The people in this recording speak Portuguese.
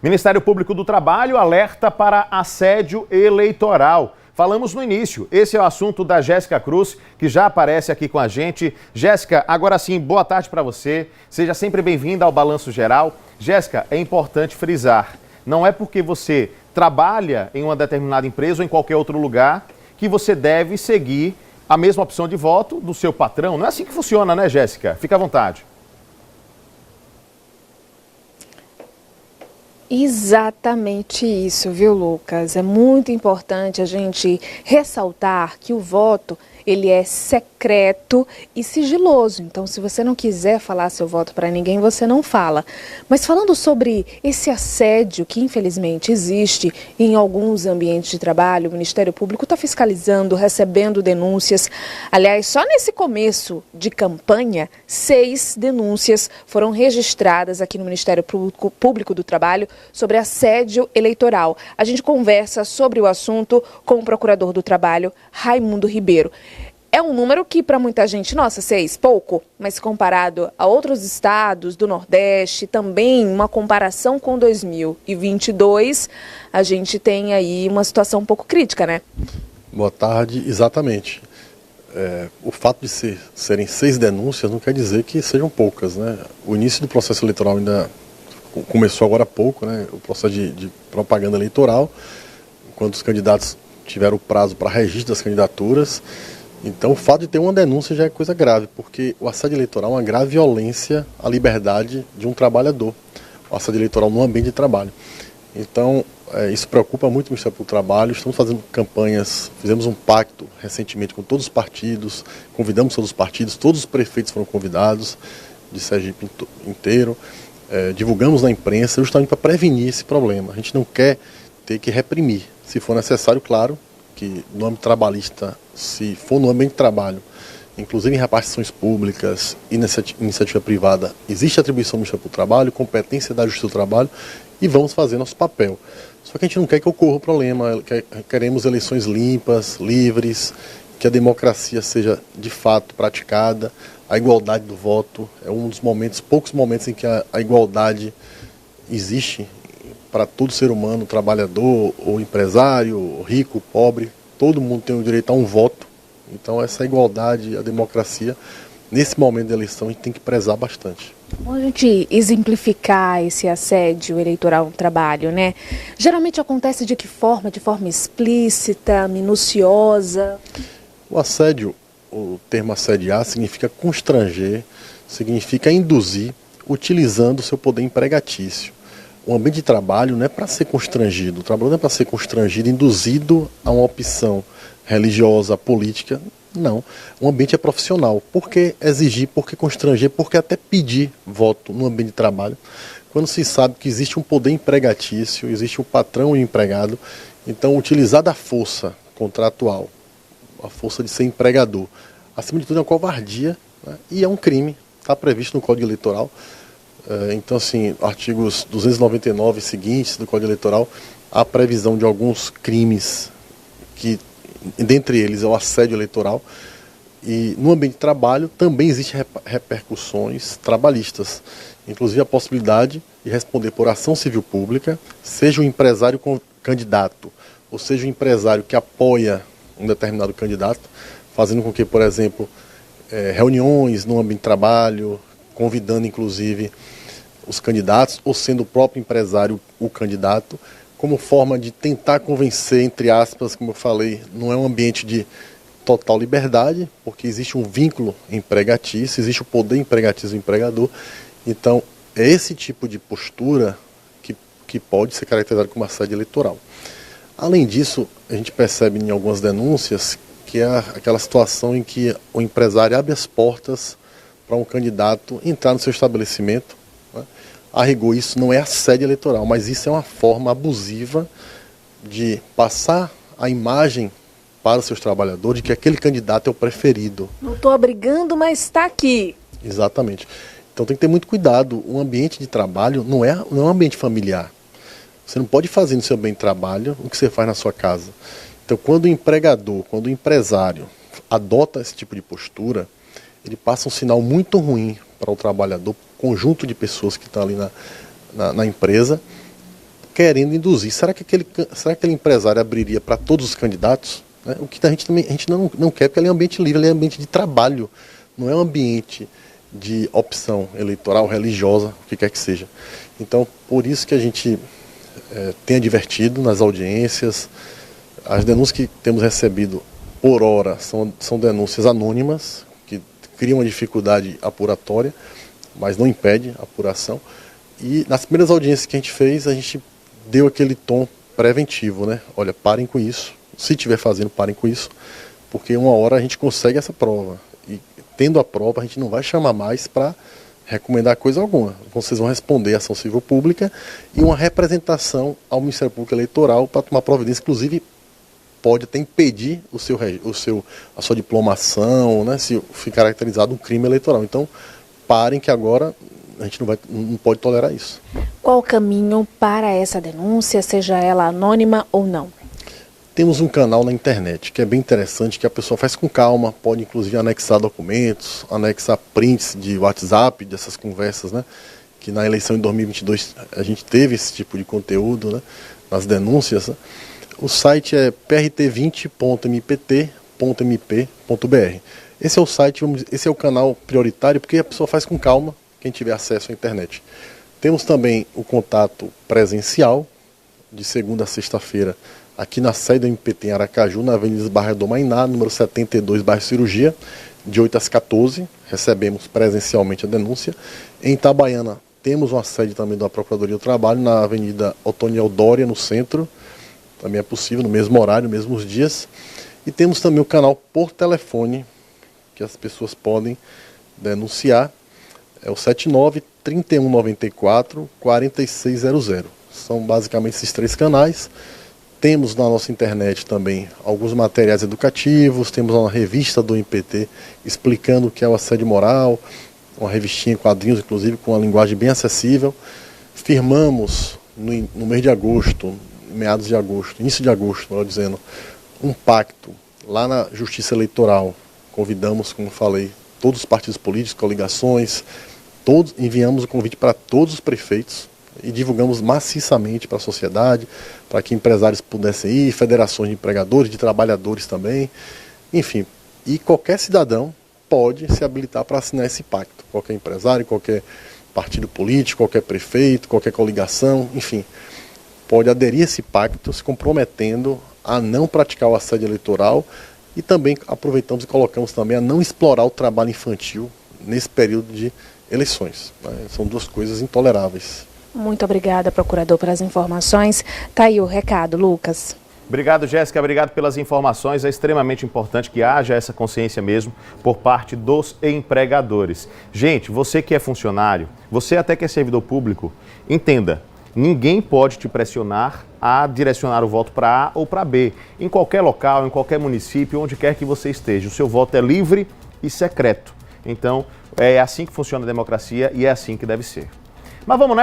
Ministério Público do Trabalho alerta para assédio eleitoral. Falamos no início, esse é o assunto da Jéssica Cruz, que já aparece aqui com a gente. Jéssica, agora sim, boa tarde para você. Seja sempre bem-vinda ao Balanço Geral. Jéssica, é importante frisar, não é porque você trabalha em uma determinada empresa ou em qualquer outro lugar que você deve seguir a mesma opção de voto do seu patrão. Não é assim que funciona, né, Jéssica? Fica à vontade. Exatamente isso, viu, Lucas? É muito importante a gente ressaltar que o voto, ele é secreto e sigiloso. Então, se você não quiser falar seu voto para ninguém, você não fala. Mas falando sobre esse assédio que, infelizmente, existe em alguns ambientes de trabalho, o Ministério Público está fiscalizando, recebendo denúncias. Aliás, só nesse começo de campanha, 6 denúncias foram registradas aqui no Ministério Público do Trabalho sobre assédio eleitoral. A gente conversa sobre o assunto com o Procurador do Trabalho, Raimundo Ribeiro. É um número que para muita gente, nossa, 6, pouco, mas comparado a outros estados do Nordeste, também uma comparação com 2022, a gente tem aí uma situação um pouco crítica, né? Boa tarde, exatamente. O fato de serem 6 denúncias não quer dizer que sejam poucas, né? O início do processo eleitoral ainda começou agora há pouco, né? O processo de propaganda eleitoral, quando os candidatos tiveram o prazo para registro das candidaturas. Então o fato de ter uma denúncia já é coisa grave, porque o assédio eleitoral é uma grave violência à liberdade de um trabalhador, o assédio eleitoral no ambiente de trabalho. Então isso preocupa muito o Ministério do Trabalho. Estamos fazendo campanhas, fizemos um pacto recentemente com todos os partidos, convidamos todos os partidos, todos os prefeitos foram convidados, de Sergipe inteiro, divulgamos na imprensa justamente para prevenir esse problema. A gente não quer ter que reprimir, se for necessário, claro, que no âmbito trabalhista, se for no ambiente de trabalho, inclusive em repartições públicas, iniciativa privada, existe atribuição do Ministério do Trabalho, competência da Justiça do Trabalho, e vamos fazer nosso papel. Só que a gente não quer que ocorra o problema, queremos eleições limpas, livres, que a democracia seja de fato praticada, a igualdade do voto é um dos momentos, poucos momentos em que a igualdade existe para todo ser humano, trabalhador ou empresário, rico, pobre, todo mundo tem o direito a um voto. Então essa igualdade, a democracia, nesse momento da eleição a gente tem que prezar bastante. Bom, a gente exemplificar esse assédio eleitoral no trabalho, né? Geralmente acontece de que forma? De forma explícita, minuciosa? O assédio, o termo assediar, significa constranger, significa induzir, utilizando o seu poder empregatício. O ambiente de trabalho não é para ser constrangido, o trabalho não é para ser constrangido, induzido a uma opção religiosa, política, não. O ambiente é profissional. Por que exigir, por que constranger, por que até pedir voto no ambiente de trabalho, quando se sabe que existe um poder empregatício, existe um patrão e um empregado, então utilizar da força contratual, a força de ser empregador, acima de tudo é uma covardia, né? E é um crime, está previsto no Código Eleitoral. Então, assim, artigos 299 e seguintes do Código Eleitoral, há previsão de alguns crimes, que, dentre eles, é o assédio eleitoral. E no ambiente de trabalho também existem repercussões trabalhistas, inclusive a possibilidade de responder por ação civil pública, seja o empresário candidato, ou seja o empresário que apoia um determinado candidato, fazendo com que, por exemplo, reuniões no ambiente de trabalho, convidando inclusive os candidatos, ou sendo o próprio empresário o candidato, como forma de tentar convencer, entre aspas, como eu falei, não é um ambiente de total liberdade, porque existe um vínculo empregatício, existe o poder empregatício do empregador. Então, é esse tipo de postura que pode ser caracterizado como assédio eleitoral. Além disso, a gente percebe em algumas denúncias que é aquela situação em que o empresário abre as portas para um candidato entrar no seu estabelecimento, né? A rigor, isso não é assédio eleitoral, mas isso é uma forma abusiva de passar a imagem para os seus trabalhadores de que aquele candidato é o preferido. Não estou abrigando, mas está aqui. Exatamente. Então tem que ter muito cuidado. O ambiente de trabalho não é um ambiente familiar. Você não pode fazer no seu ambiente de trabalho o que você faz na sua casa. Então quando o empregador, quando o empresário adota esse tipo de postura, ele passa um sinal muito ruim para o trabalhador, conjunto de pessoas que estão ali na empresa, querendo induzir. Será que aquele empresário abriria para todos os candidatos? Né? O que a gente não quer, porque ele é um ambiente livre, ele é um ambiente de trabalho, não é um ambiente de opção eleitoral, religiosa, o que quer que seja. Então, por isso que a gente tem advertido nas audiências. As denúncias que temos recebido por hora são denúncias anônimas, que criam uma dificuldade apuratória, mas não impede a apuração. E nas primeiras audiências que a gente deu aquele tom preventivo, né? Olha, parem com isso. Se estiver fazendo, parem com isso, porque uma hora a gente consegue essa prova. E tendo a prova, a gente não vai chamar mais para recomendar coisa alguma. Vocês vão responder à ação civil pública e uma representação ao Ministério Público Eleitoral para tomar providência, inclusive pode até impedir a sua diplomação, né, se ficar caracterizado um crime eleitoral. Então, parem que agora a gente não pode tolerar isso. Qual o caminho para essa denúncia, seja ela anônima ou não? Temos um canal na internet que é bem interessante, que a pessoa faz com calma, pode inclusive anexar documentos, anexar prints de WhatsApp, dessas conversas, né? Que na eleição de 2022 a gente teve esse tipo de conteúdo, né? Nas denúncias, né? O site é prt20.mpt.mp.br. Esse é o site, esse é o canal prioritário, porque a pessoa faz com calma, quem tiver acesso à internet. Temos também o contato presencial, de segunda a sexta-feira, aqui na sede do MPT em Aracaju, na Avenida Barra do Mainá, número 72, bairro Cirurgia, de 8 às 14, recebemos presencialmente a denúncia. Em Itabaiana, temos uma sede também da Procuradoria do Trabalho, na Avenida Otoniel Dória, no centro, também é possível, no mesmo horário, mesmos dias. E temos também o canal por telefone, que as pessoas podem denunciar, é o 79-3194-4600. São basicamente esses 3 canais. Temos na nossa internet também alguns materiais educativos, temos uma revista do MPT explicando o que é o assédio moral, uma revistinha em quadrinhos, inclusive, com uma linguagem bem acessível. Firmamos no mês de agosto, meados de agosto, início de agosto, melhor dizendo, um pacto lá na Justiça Eleitoral. Convidamos, como falei, todos os partidos políticos, coligações, enviamos o convite para todos os prefeitos, e divulgamos maciçamente para a sociedade, para que empresários pudessem ir, federações de empregadores, de trabalhadores também, enfim. E qualquer cidadão pode se habilitar para assinar esse pacto. Qualquer empresário, qualquer partido político, qualquer prefeito, qualquer coligação, enfim, pode aderir a esse pacto se comprometendo a não praticar o assédio eleitoral e também aproveitamos e colocamos também a não explorar o trabalho infantil nesse período de eleições. São 2 coisas intoleráveis. Muito obrigada, procurador, pelas informações. Tá aí o recado, Lucas. Obrigado, Jéssica. Obrigado pelas informações. É extremamente importante que haja essa consciência mesmo por parte dos empregadores. Gente, você que é funcionário, você até que é servidor público, entenda, ninguém pode te pressionar a direcionar o voto para A ou para B. Em qualquer local, em qualquer município, onde quer que você esteja, o seu voto é livre e secreto. Então, é assim que funciona a democracia e é assim que deve ser. Mas vamos nessa.